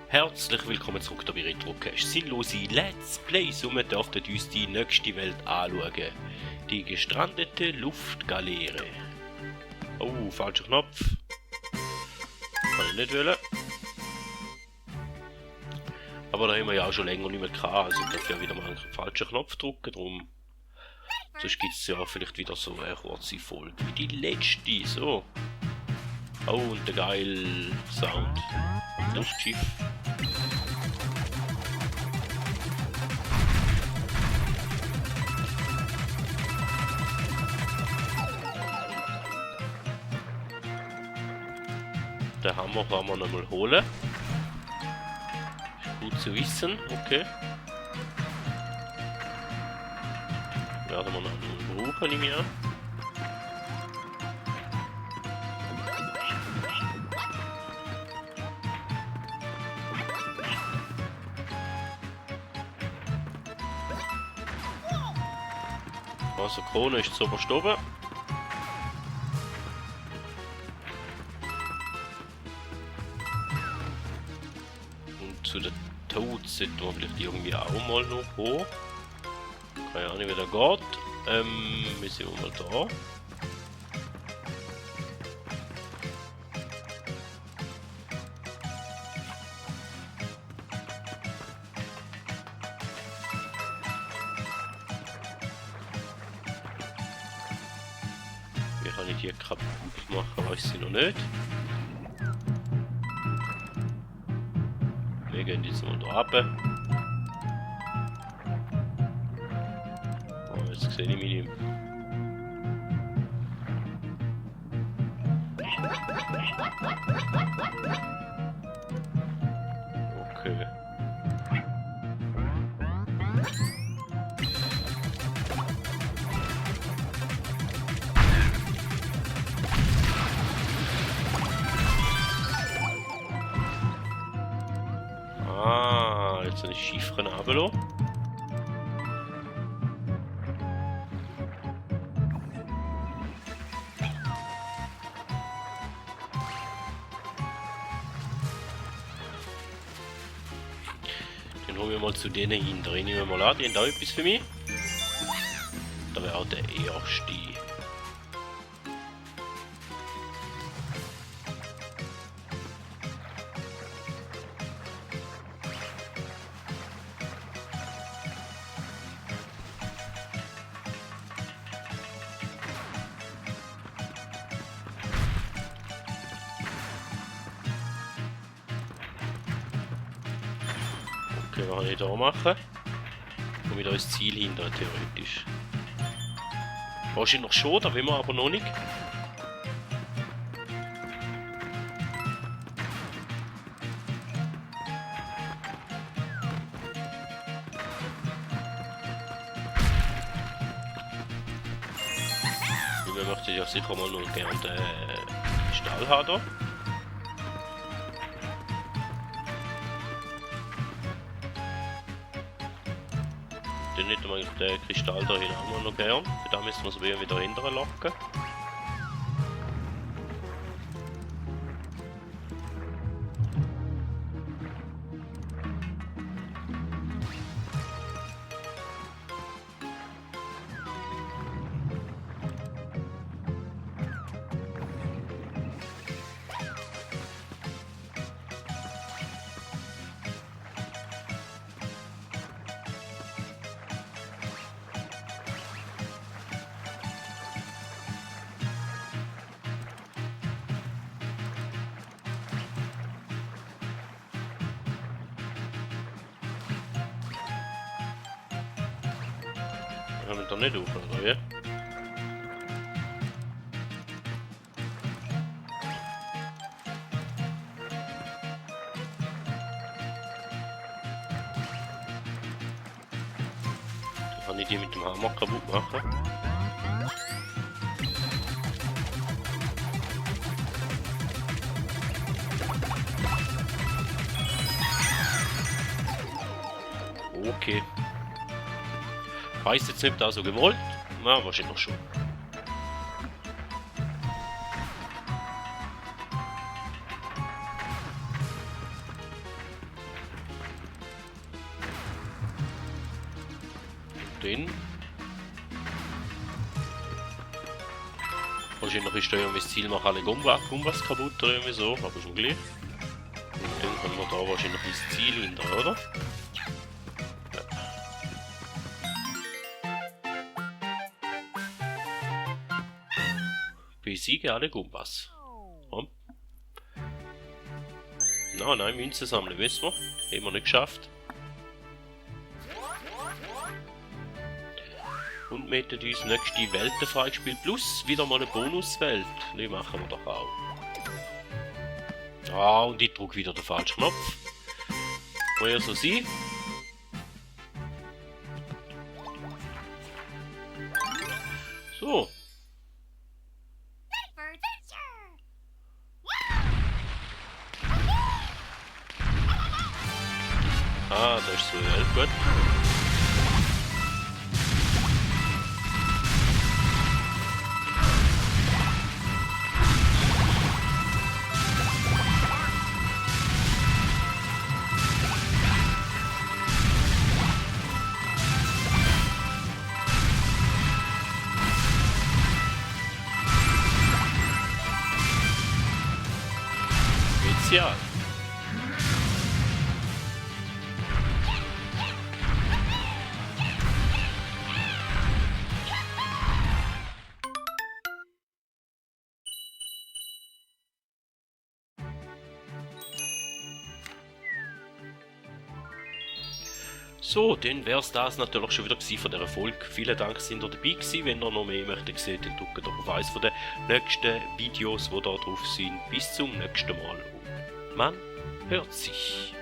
Herzlich willkommen zurück hier bei Retrocast. Sinnlose Let's Plays und wir dürfen uns die nächste Welt anschauen. Die gestrandete Luftgaleere. Oh, falscher Knopf. Kann ich nicht wollen. Aber da haben wir ja auch schon länger nicht mehr gehabt, also ich darf ja wieder mal einen falschen Knopf drücken, drum. Sonst gibt es ja vielleicht wieder so eine kurze Folge wie die letzte, so. Oh, und der geile Sound. Luftschiff. Den Hammer kann man nochmal holen. Ist gut zu wissen, okay. Werden wir noch einen brauchen, nehme ich an. Also Krone ist so verstoben. Und zu den Toads sollten wir vielleicht irgendwie auch mal noch hoch. Keine Ahnung wie der geht. Wir sind mal da. Wie kann ich die kaputt machen, weiß ich noch nicht. Wir gehen jetzt mal da runter. Oh, jetzt sehe ich mich nicht. Okay. Ah, jetzt eine Chiffre runtergelassen. Dann holen wir mal zu denen hin. Drehen wir mal an, die haben da etwas für mich. Da wäre auch der erste. Okay, was kann ich da machen? Und wieder ins Ziel hindern, theoretisch. Wahrscheinlich noch schon, da will man aber noch nicht. Wir möchten ja sicher mal noch gerne den Stall haben da. Dann hätten wir den Kristall da hin auch noch gern. Für da müssen wir es wieder hinterher locken. Haben wir da nicht auf, oder wie? Dann kann ich die mit dem Hammer kaputt machen. Okay. Ich weiß jetzt nicht, ob das so gewollt. Na, wahrscheinlich schon. dann... Wahrscheinlich ist da irgendwie das Ziel, machen alle Gumbas kaputt oder irgendwie so, aber schon gleich. Und dann haben wir da wahrscheinlich das Ziel hinter, oder? Ja. Besiege alle Gumbas. Komm. Nein, Münzen sammeln, wissen wir. Haben wir nicht geschafft. Und wir hätten uns nächste Welten freigespielt. Plus wieder mal eine Bonuswelt. Die machen wir doch auch. Ah, und ich drücke wieder den falschen Knopf. Muss ja so sein. So. Ah, da ist so eine Welt, gut. Spezial. So, dann wäre es das natürlich schon wieder gewesen von dieser Folge. Vielen Dank, dass ihr dabei gewesen. Wenn ihr noch mehr möchtet sehen, dann drückt auf eines der nächsten Videos, die da drauf sind. Bis zum nächsten Mal und man hört sich.